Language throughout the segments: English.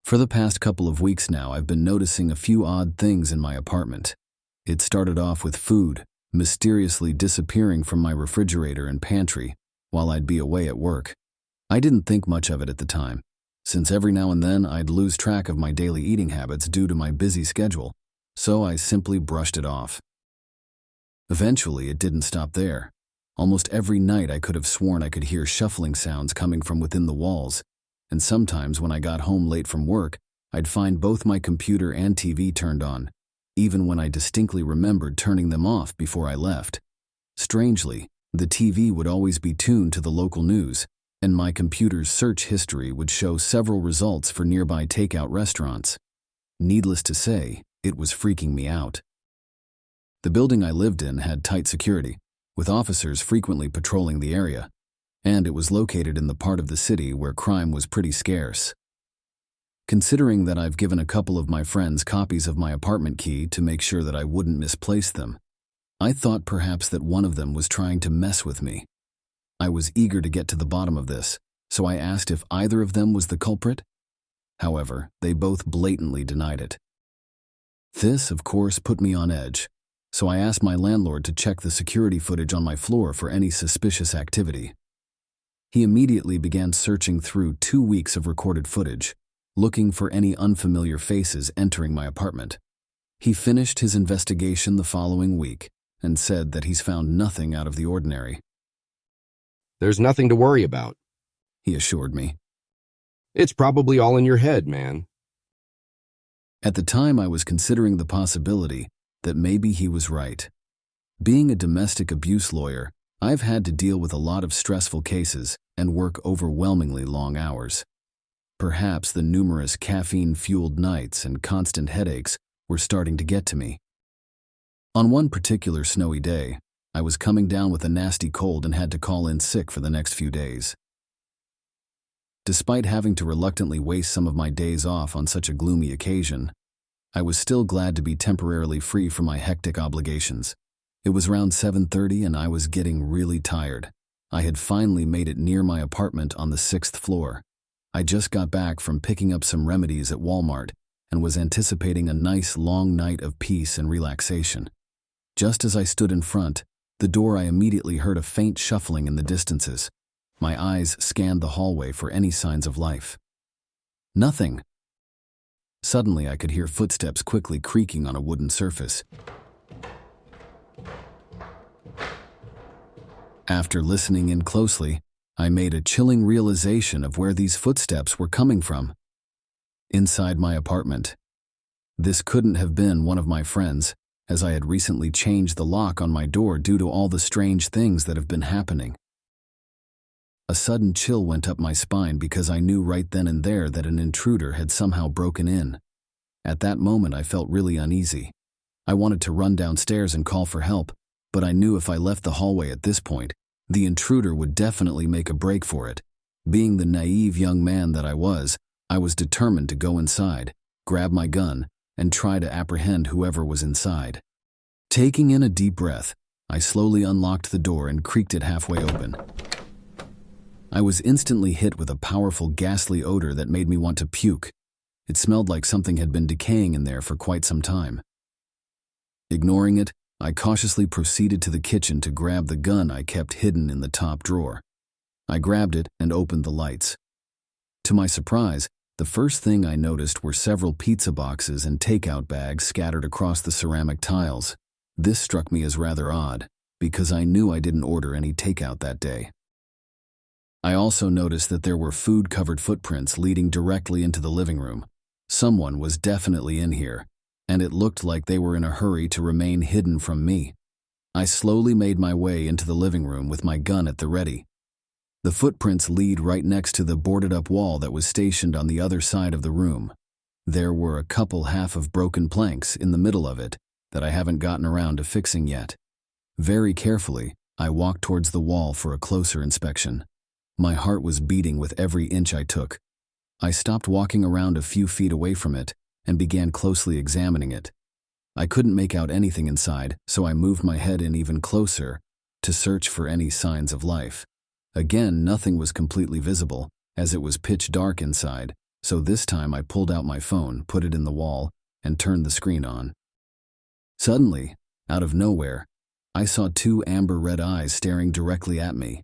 For the past couple of weeks now, I've been noticing a few odd things in my apartment. It started off with food mysteriously disappearing from my refrigerator and pantry while I'd be away at work. I didn't think much of it at the time, since every now and then I'd lose track of my daily eating habits due to my busy schedule, so I simply brushed it off. Eventually, it didn't stop there. Almost every night I could have sworn I could hear shuffling sounds coming from within the walls, and sometimes when I got home late from work, I'd find both my computer and TV turned on, even when I distinctly remembered turning them off before I left. Strangely, the TV would always be tuned to the local news, and my computer's search history would show several results for nearby takeout restaurants. Needless to say, it was freaking me out. The building I lived in had tight security, with officers frequently patrolling the area, and it was located in the part of the city where crime was pretty scarce. Considering that I've given a couple of my friends copies of my apartment key to make sure that I wouldn't misplace them, I thought perhaps that one of them was trying to mess with me. I was eager to get to the bottom of this, so I asked if either of them was the culprit. However, they both blatantly denied it. This, of course, put me on edge, so I asked my landlord to check the security footage on my floor for any suspicious activity. He immediately began searching through 2 weeks of recorded footage, looking for any unfamiliar faces entering my apartment. He finished his investigation the following week and said that he's found nothing out of the ordinary. "There's nothing to worry about," he assured me. "It's probably all in your head, man." At the time, I was considering the possibility that maybe he was right. Being a domestic abuse lawyer, I've had to deal with a lot of stressful cases and work overwhelmingly long hours. Perhaps the numerous caffeine-fueled nights and constant headaches were starting to get to me. On one particular snowy day, I was coming down with a nasty cold and had to call in sick for the next few days. Despite having to reluctantly waste some of my days off on such a gloomy occasion, I was still glad to be temporarily free from my hectic obligations. It was around 7:30 and I was getting really tired. I had finally made it near my apartment on the 6th floor. I just got back from picking up some remedies at Walmart and was anticipating a nice long night of peace and relaxation. Just as I stood in front, the door, I immediately heard a faint shuffling in the distances. My eyes scanned the hallway for any signs of life. Nothing. Suddenly, I could hear footsteps quickly creaking on a wooden surface. After listening in closely, I made a chilling realization of where these footsteps were coming from. Inside my apartment. This couldn't have been one of my friends, as I had recently changed the lock on my door due to all the strange things that have been happening. A sudden chill went up my spine because I knew right then and there that an intruder had somehow broken in. At that moment, I felt really uneasy. I wanted to run downstairs and call for help, but I knew if I left the hallway at this point, the intruder would definitely make a break for it. Being the naive young man that I was determined to go inside, grab my gun, and try to apprehend whoever was inside. Taking in a deep breath, I slowly unlocked the door and creaked it halfway open. I was instantly hit with a powerful, ghastly odor that made me want to puke. It smelled like something had been decaying in there for quite some time. Ignoring it, I cautiously proceeded to the kitchen to grab the gun I kept hidden in the top drawer. I grabbed it and opened the lights. To my surprise, the first thing I noticed were several pizza boxes and takeout bags scattered across the ceramic tiles. This struck me as rather odd, because I knew I didn't order any takeout that day. I also noticed that there were food-covered footprints leading directly into the living room. Someone was definitely in here, and it looked like they were in a hurry to remain hidden from me. I slowly made my way into the living room with my gun at the ready. The footprints lead right next to the boarded-up wall that was stationed on the other side of the room. There were a couple half of broken planks in the middle of it that I haven't gotten around to fixing yet. Very carefully, I walked towards the wall for a closer inspection. My heart was beating with every inch I took. I stopped walking around a few feet away from it and began closely examining it. I couldn't make out anything inside, so I moved my head in even closer to search for any signs of life. Again, nothing was completely visible, as it was pitch dark inside, So this time I pulled out my phone, put it in the wall, and turned the screen on. Suddenly, out of nowhere, I saw two amber red eyes staring directly at me.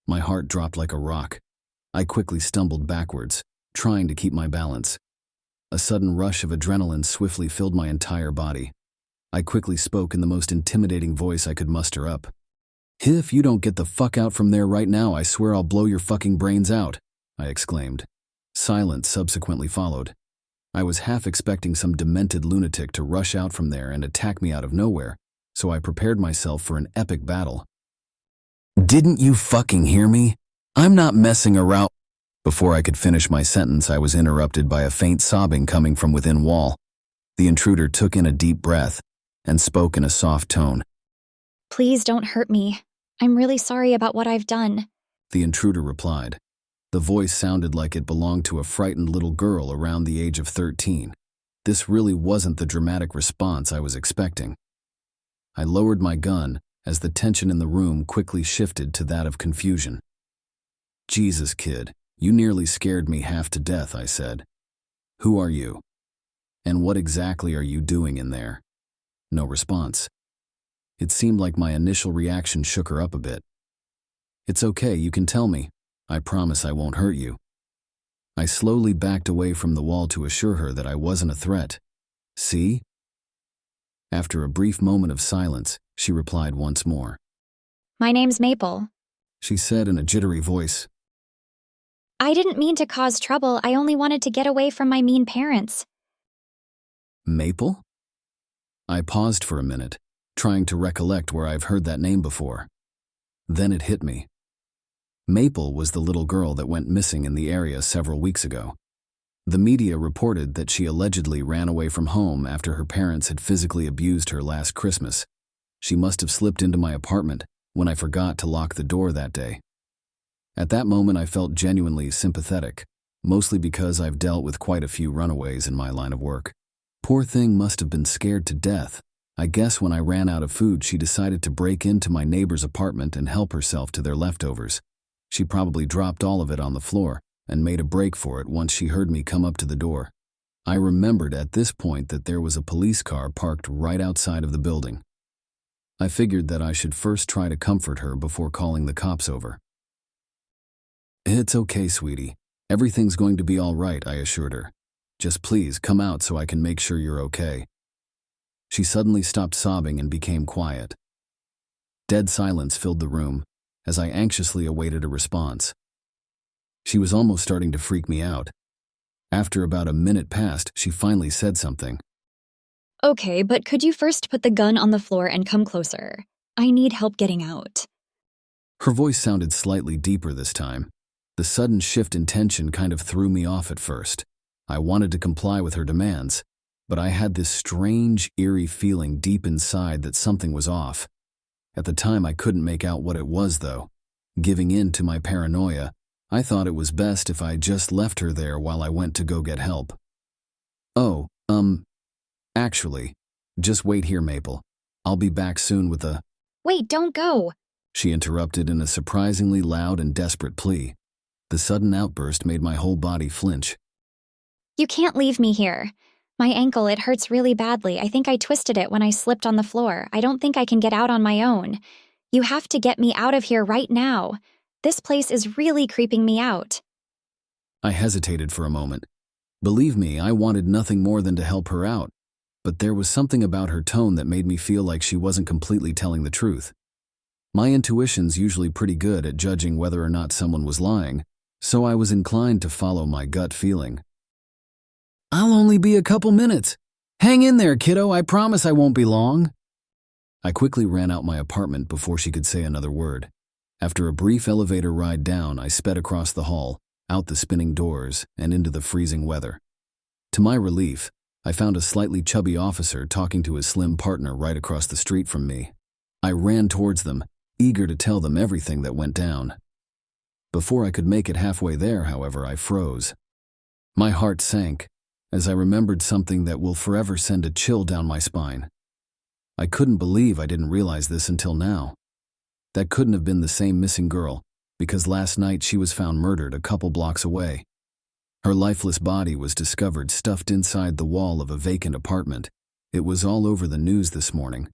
My heart dropped like a rock. I quickly stumbled backwards, trying to keep my balance. A sudden rush of adrenaline swiftly filled my entire body. I quickly spoke in the most intimidating voice I could muster up. "If you don't get the fuck out from there right now, I swear I'll blow your fucking brains out," I exclaimed. Silence subsequently followed. I was half expecting some demented lunatic to rush out from there and attack me out of nowhere, so I prepared myself for an epic battle. "Didn't you fucking hear me? I'm not messing around." Before I could finish my sentence, I was interrupted by a faint sobbing coming from within wall. The intruder took in a deep breath and spoke in a soft tone. "Please don't hurt me. I'm really sorry about what I've done." The intruder replied. The voice sounded like it belonged to a frightened little girl around the age of 13. This really wasn't the dramatic response I was expecting. I lowered my gun as the tension in the room quickly shifted to that of confusion. "Jesus, kid, you nearly scared me half to death," I said. "Who are you? And what exactly are you doing in there?" No response. It seemed like my initial reaction shook her up a bit. "It's okay, you can tell me. I promise I won't hurt you." I slowly backed away from the wall to assure her that I wasn't a threat. "See?" After a brief moment of silence, she replied once more. "My name's Maple." She said in a jittery voice. "I didn't mean to cause trouble. I only wanted to get away from my mean parents." "Maple?" I paused for a minute, trying to recollect where I've heard that name before. Then it hit me. Maple was the little girl that went missing in the area several weeks ago. The media reported that she allegedly ran away from home after her parents had physically abused her last Christmas. She must have slipped into my apartment when I forgot to lock the door that day. At that moment, I felt genuinely sympathetic, mostly because I've dealt with quite a few runaways in my line of work. Poor thing must have been scared to death. I guess when I ran out of food, she decided to break into my neighbor's apartment and help herself to their leftovers. She probably dropped all of it on the floor and made a break for it once she heard me come up to the door. I remembered at this point that there was a police car parked right outside of the building. I figured that I should first try to comfort her before calling the cops over. "It's okay, sweetie. Everything's going to be all right," I assured her. "Just please come out so I can make sure you're okay." She suddenly stopped sobbing and became quiet. Dead silence filled the room as I anxiously awaited a response. She was almost starting to freak me out. After about a minute passed, she finally said something. "Okay, but could you first put the gun on the floor and come closer? I need help getting out." Her voice sounded slightly deeper this time. The sudden shift in tension kind of threw me off at first. I wanted to comply with her demands, but I had this strange, eerie feeling deep inside that something was off. At the time, I couldn't make out what it was, though. Giving in to my paranoia, I thought it was best if I just left her there while I went to go get help. "Oh, actually, just wait here, Maple. I'll be back soon with a—" "Wait, don't go." she interrupted in a surprisingly loud and desperate plea. The sudden outburst made my whole body flinch. "You can't leave me here. My ankle, it hurts really badly. I think I twisted it when I slipped on the floor. I don't think I can get out on my own. You have to get me out of here right now. This place is really creeping me out." I hesitated for a moment. Believe me, I wanted nothing more than to help her out, but there was something about her tone that made me feel like she wasn't completely telling the truth. My intuition's usually pretty good at judging whether or not someone was lying, so I was inclined to follow my gut feeling. "I'll only be a couple minutes. Hang in there, kiddo. I promise I won't be long." I quickly ran out my apartment before she could say another word. After a brief elevator ride down, I sped across the hall, out the spinning doors, and into the freezing weather. To my relief, I found a slightly chubby officer talking to his slim partner right across the street from me. I ran towards them, eager to tell them everything that went down. Before I could make it halfway there, however, I froze. My heart sank as I remembered something that will forever send a chill down my spine. I couldn't believe I didn't realize this until now. That couldn't have been the same missing girl, because last night she was found murdered a couple blocks away. Her lifeless body was discovered stuffed inside the wall of a vacant apartment. It was all over the news this morning.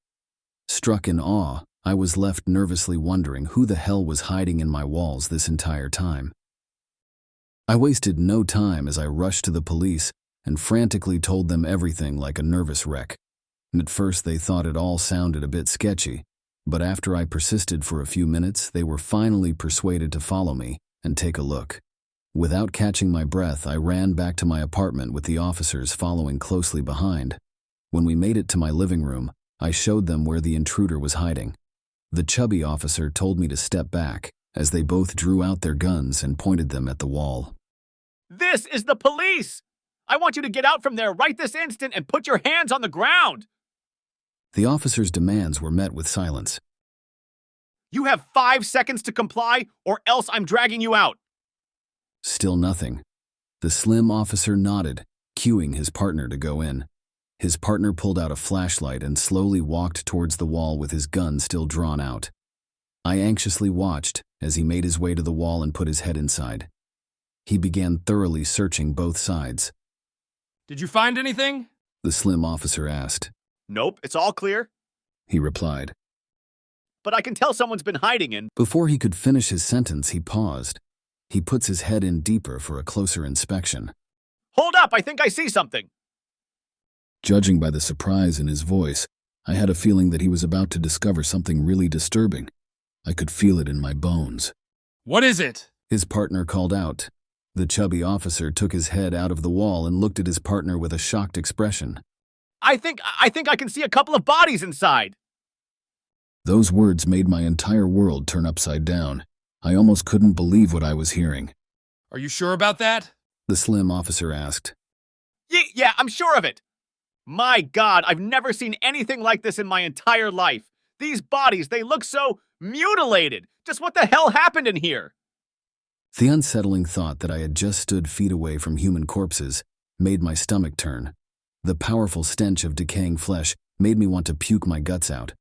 Struck in awe, I was left nervously wondering who the hell was hiding in my walls this entire time. I wasted no time as I rushed to the police and frantically told them everything like a nervous wreck. At first they thought it all sounded a bit sketchy, but after I persisted for a few minutes, they were finally persuaded to follow me and take a look. Without catching my breath, I ran back to my apartment with the officers following closely behind. When we made it to my living room, I showed them where the intruder was hiding. The chubby officer told me to step back, as they both drew out their guns and pointed them at the wall. This is the police! I want you to get out from there right this instant and put your hands on the ground! The officer's demands were met with silence. You have 5 seconds to comply, or else I'm dragging you out. Still nothing. The slim officer nodded, cueing his partner to go in. His partner pulled out a flashlight and slowly walked towards the wall with his gun still drawn out. I anxiously watched as he made his way to the wall and put his head inside. He began thoroughly searching both sides. Did you find anything? The slim officer asked. Nope, it's all clear. He replied. But I can tell someone's been hiding in. Before he could finish his sentence, he paused. He puts his head in deeper for a closer inspection. Hold up, I think I see something. Judging by the surprise in his voice, I had a feeling that he was about to discover something really disturbing. I could feel it in my bones. What is it? His partner called out. The chubby officer took his head out of the wall and looked at his partner with a shocked expression. I think I can see a couple of bodies inside. Those words made my entire world turn upside down. I almost couldn't believe what I was hearing. Are you sure about that? The slim officer asked. Yeah, I'm sure of it. My God, I've never seen anything like this in my entire life. These bodies, they look so mutilated. Just what the hell happened in here? The unsettling thought that I had just stood feet away from human corpses made my stomach turn. The powerful stench of decaying flesh made me want to puke my guts out.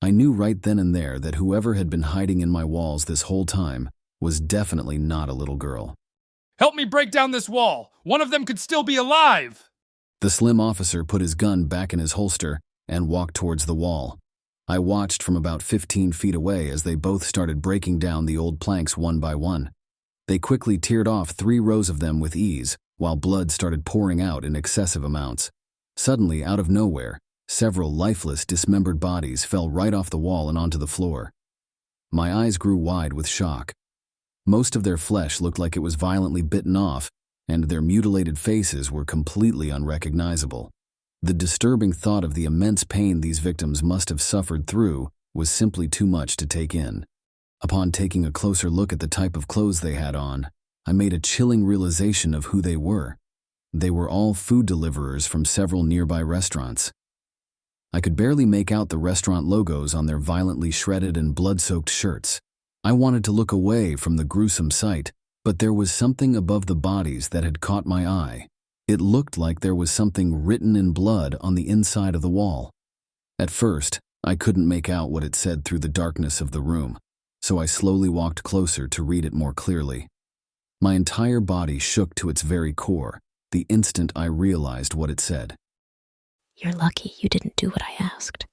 I knew right then and there that whoever had been hiding in my walls this whole time was definitely not a little girl. Help me break down this wall. One of them could still be alive. The slim officer put his gun back in his holster and walked towards the wall. I watched from about 15 feet away as they both started breaking down the old planks one by one. They quickly teared off 3 rows of them with ease, while blood started pouring out in excessive amounts. Suddenly, out of nowhere, several lifeless, dismembered bodies fell right off the wall and onto the floor. My eyes grew wide with shock. Most of their flesh looked like it was violently bitten off, and their mutilated faces were completely unrecognizable. The disturbing thought of the immense pain these victims must have suffered through was simply too much to take in. Upon taking a closer look at the type of clothes they had on, I made a chilling realization of who they were. They were all food deliverers from several nearby restaurants. I could barely make out the restaurant logos on their violently shredded and blood-soaked shirts. I wanted to look away from the gruesome sight, but there was something above the bodies that had caught my eye. It looked like there was something written in blood on the inside of the wall. At first, I couldn't make out what it said through the darkness of the room, so I slowly walked closer to read it more clearly. My entire body shook to its very core the instant I realized what it said. You're lucky you didn't do what I asked.